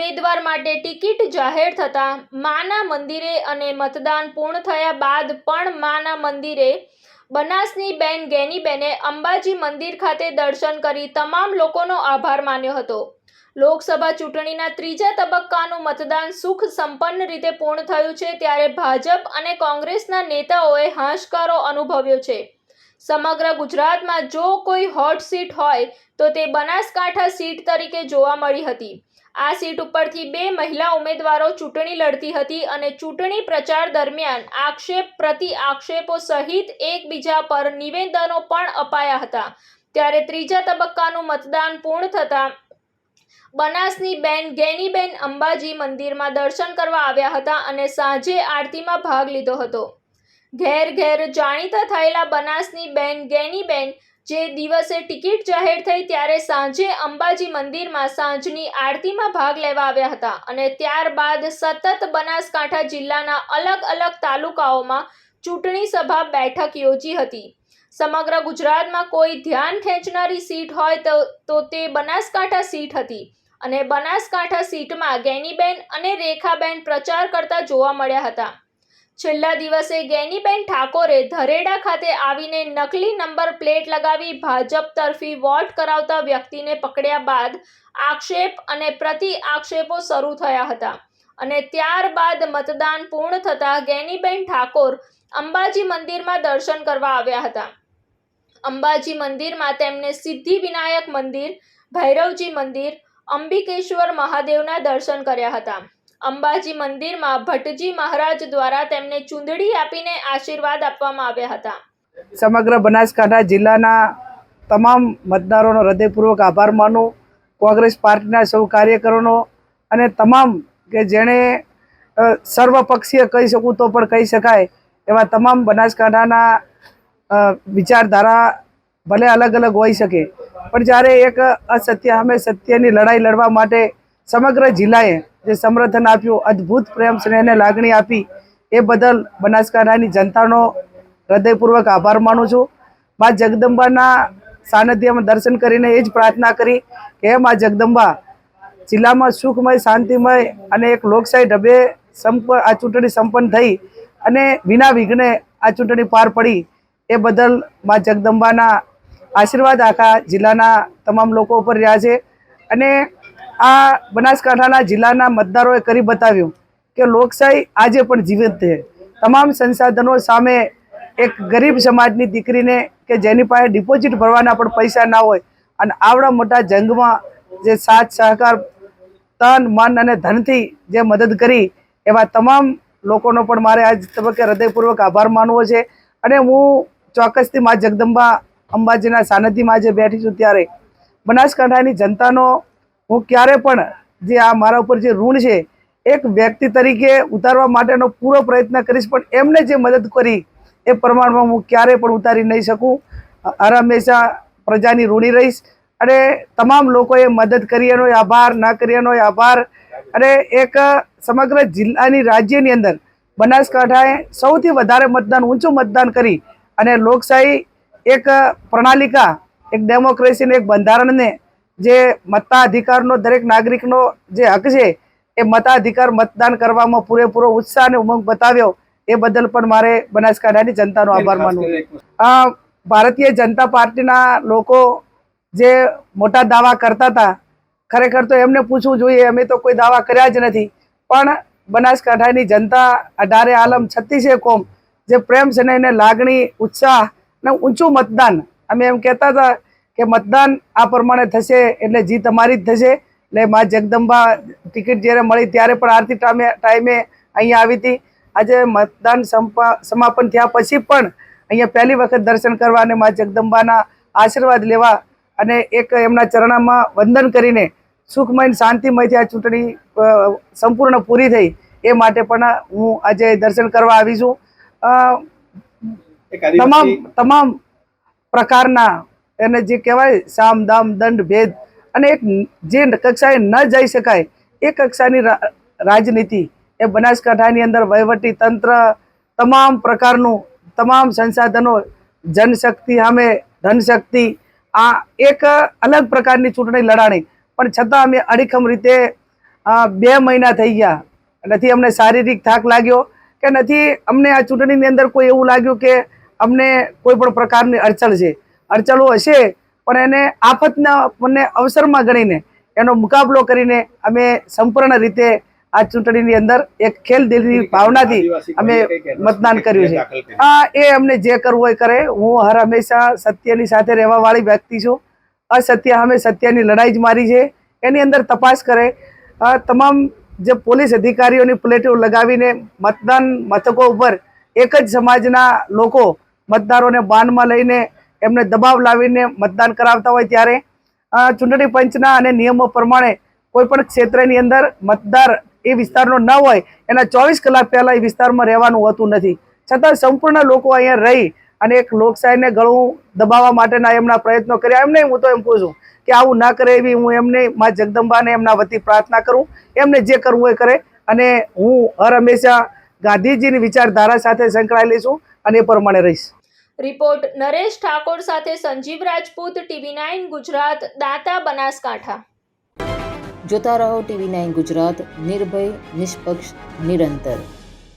ઉમેદવાર માટે ટિકિટ જાહેર થતાં માના મંદિરે અને મતદાન પૂર્ણ થયા બાદ પણ માના મંદિરે બનાસની બેન ગેનીબેને અંબાજી મંદિર ખાતે દર્શન કરી તમામ લોકોનો આભાર માન્યો હતો। લોકસભા ચૂંટણીના ત્રીજા તબક્કાનું મતદાન સુખ સંપન્ન રીતે પૂર્ણ થયું છે, ત્યારે ભાજપ અને કોંગ્રેસના નેતાઓએ હાશકારો અનુભવ્યો છે। સમગ્ર ગુજરાતમાં જો કોઈ હોટ સીટ હોય તો તે બનાસકાંઠા સીટ તરીકે જોવા મળી હતી। આ સીટ ઉપરથી 2 મહિલા ઉમેદવારો ચૂંટણી લડતી હતી અને ચૂંટણી પ્રચાર દરમિયાન આક્ષેપ પ્રતિ આક્ષેપો સહિત એકબીજા પર નિવેદનો પણ અપાયા હતા। ત્યારે ત્રીજા તબક્કાનું મતદાન પૂર્ણ થતાં બનાસની બેન ગેનીબેન અંબાજી મંદિરમાં દર્શન કરવા આવ્યા હતા અને સાંજે આરતીમાં ભાગ લીધો હતો। ઘેર ઘેર જાણીતા થયેલા બનાસની બેન ગેનીબેન જે દિવસે ટિકિટ જાહેર થઈ ત્યારે સાંજે અંબાજી મંદિરમાં સાંજની આરતીમાં ભાગ લેવા આવ્યા હતા અને ત્યારબાદ સતત બનાસકાંઠા જિલ્લાના અલગ અલગ તાલુકાઓમાં ચૂંટણી સભા બેઠક યોજી હતી। સમગ્ર ગુજરાતમાં કોઈ ધ્યાન ખેંચનારી સીટ હોય તો તે બનાસકાંઠા સીટ હતી અને બનાસકાંઠા સીટમાં ગેનીબેન અને રેખાબેન પ્રચાર કરતા જોવા મળ્યા હતા। છેલ્લા દિવસે ગેનીબેન ઠાકોરે ધરેડા ખાતે આવીને નકલી નંબર પ્લેટ લગાવી ભાજપ તરફી વોટ કરાવતા વ્યક્તિને પકડ્યા બાદ આક્ષેપ અને પ્રતિ આક્ષેપો શરૂ થયા હતા અને ત્યારબાદ મતદાન પૂર્ણ થતાં ગેનીબેન ઠાકોર અંબાજી મંદિરમાં દર્શન કરવા આવ્યા હતા। અંબાજી મંદિરમાં તેમને સિદ્ધિ વિનાયક મંદિર, ભૈરવજી મંદિર, અંબિકેશ્વર મહાદેવના દર્શન કર્યા હતા। અંબાજી મંદિરમાં ભટ્ટજી મહારાજ દ્વારા તેમને ચૂંદડી આપીને આશીર્વાદ આપવામાં આવ્યા હતા। સમગ્ર બનાસકાંઠા જિલ્લાના તમામ મતદારોનો હૃદયપૂર્વક આભાર માનું। કોંગ્રેસ પાર્ટીના સૌ કાર્યકરોનો અને તમામ કે જેણે સર્વપક્ષીય કહી શકું તો પણ કહી શકાય એવા તમામ બનાસકાંઠાના વિચારધારા ભલે અલગ અલગ હોઈ શકે, પણ જ્યારે એક અસત્ય સામે સત્યની લડાઈ લડવા માટે સમગ્ર જિલ્લાએ જે સમર્થન આપ્યું, અદ્ભુત પ્રેમ સ્નેહને લાગણી આપી, એ બદલ બનાસકાંઠાની જનતાનો હૃદયપૂર્વક આભાર માનું છું। મા જગદંબાના સાનિધ્યમાં દર્શન કરીને એ જ પ્રાર્થના કરી કે હે મા જગદંબા, જિલ્લામાં સુખમય, શાંતિમય અને એક લોકશાહી ઢબે આ ચૂંટણી સંપન્ન થઈ અને વિના વિઘ્ને આ ચૂંટણી પાર પડી, એ બદલ મા જગદંબાના આશીર્વાદ આખા જિલ્લાના તમામ લોકો ઉપર રહ્યા છે। અને આ બનાસકાંઠાના જિલ્લાના મતદારોએ કરી બતાવ્યું કે લોકશાહી આજે પણ જીવિત છે। તમામ સંસાધનો સામે એક ગરીબ સમાજની દીકરીને કે જેની પાસે ડિપોઝિટ ભરવાના પણ પૈસા ના હોય અને આવડા મોટા જંગમાં જે સાથ સહકાર, તન, મન અને ધનથી જે મદદ કરી, એવા તમામ લોકોનો પણ મારે આજ તબક્કે હૃદયપૂર્વક આભાર માનવો છે। અને હું ચોક્કસથી મા જગદંબા અંબાજીના સાનિધ્યમાં આજે બેઠી છું ત્યારે બનાસકાંઠાની જનતાનો હું ક્યારે પણ જે આ મારા ઉપર જે ઋણ છે એક વ્યક્તિ તરીકે ઉતારવા માટેનો પૂરો પ્રયત્ન કરીશ, પણ એમને જે મદદ કરી એ પ્રમાણમાં હું ક્યારે પણ ઉતારી નહીં શકું। હર હંમેશા પ્રજાની ઋણી રહીશ અને તમામ લોકોએ મદદ કરી એનો આભાર, ના કરી એનો આભાર। અને એક સમગ્ર જિલ્લાની રાજ્યની અંદર બનાસકાંઠાએ સૌથી વધારે મતદાન, ઊંચું મતદાન કરી અને લોકશાહી એક પ્રણાલિકા, એક ડેમોક્રેસીને, એક બંધારણને જે મતાધિકારનો દરેક નાગરિકનો જે હક છે એ મતાધિકાર મતદાન કરવામાં પૂરેપૂરો ઉત્સાહ અને ઉમંગ બતાવ્યો, એ બદલ પણ મારે બનાસકાંઠાની જનતાનો આભાર માનવો। ભારતીય જનતા પાર્ટીના લોકો જે મોટા દાવા કરતા હતા, ખરેખર તો એમને પૂછવું જોઈએ, અમે તો કોઈ દાવા કર્યા જ નથી, પણ બનાસકાંઠાની જનતા 18 આલમ 36 કોમ જે પ્રેમ સ્નેહને લાગણી, ઉત્સાહ અને ઊંચું મતદાન, અમે એમ કહેતા હતા કે મતદાન આ પ્રમાણે થશે એટલે જીત અમારી જ થશે। એટલે મા જગદંબા ટિકિટ જ્યારે મળી ત્યારે પણ આરતી ટાઈમે અહીંયા આવી હતી। આજે મતદાન સમાપન થયા પછી પણ અહીંયા પહેલી વખત દર્શન કરવા અને મા જગદંબાના આશીર્વાદ લેવા અને એક એમના ચરણમાં વંદન કરીને સુખમય, શાંતિમયથી આ ચૂંટણી સંપૂર્ણ પૂરી થઈ, એ માટે પણ હું આજે દર્શન કરવા આવી છું। તમામ પ્રકારના એને જે કહેવાય સામ, દામ, દંડ, ભેદ અને એક જે કક્ષાએ ન જઈ શકાય એ કક્ષાની રાજનીતિ એ બનાસકાંઠાની અંદર વહીવટી તંત્ર, તમામ પ્રકારનું, તમામ સંસાધનો, જનશક્તિ સામે ધનશક્તિ, આ એક અલગ પ્રકારની ચૂંટણી લડાણી, પણ છતાં અમે અડીખમ રીતે 2 મહિના થઈ ગયા, નથી અમને શારીરિક થાક લાગ્યો કે નથી અમને આ ચૂંટણીની અંદર કોઈ એવું લાગ્યું કે અમને કોઈ પણ પ્રકારની અડચણ છે. અડચણો હશે પણ એને આફતના મને અવસરમાં ગણીને એનો મુકાબલો કરીને અમે સંપૂર્ણ રીતે આ ચૂંટણીની અંદર એક ખેલદિલની ભાવનાથી અમે મતદાન કર્યું છે. એ અમને જે કરવું હોય કરે. હું હર હંમેશા સત્યની સાથે રહેવાવાળી વ્યક્તિ છું. અસત્ય સામે સત્યની લડાઈ જ મારી છે. એની અંદર તપાસ કરે. તમામ જે પોલીસ અધિકારીઓની પ્લેટો લગાવીને મતદાન મથકો ઉપર એક જ સમાજના લોકો મતદારોને બાનમાં લઈને એમને દબાવ લાવીને મતદાન કરાવતા હોય ત્યારે ચૂંટણી પંચના અને નિયમો પ્રમાણે કોઈ પણ ક્ષેત્રની અંદર મતદાર એ વિસ્તારનો ન હોય એના 24 કલાક પહેલાં એ વિસ્તારમાં રહેવાનું હોતું નથી. છતાં સંપૂર્ણ લોકો અહીંયા રહી અને એક લોકશાહીને ગળું દબાવવા માટેના એમના પ્રયત્નો કર્યા. એમને હું તો એમ કહું છું કે આવું ના કરે એવી હું એમને મા જગદંબાને એમના વતી પ્રાર્થના કરું. એમને જે કરવું હોય કરે અને હું હર હંમેશા ગાંધીજીની વિચારધારા સાથે સંકળાયેલી છું અને એ પ્રમાણે રહીશ. રિપોર્ટ નરેશ ઠાકોર સાથે સંજીવ રાજપૂત, TV9 ગુજરાત, દાંતા, બનાસકાંઠા. જોતા રહો TV9 ગુજરાત, નિર્ભય, નિષ્પક્ષ, નિરંતર.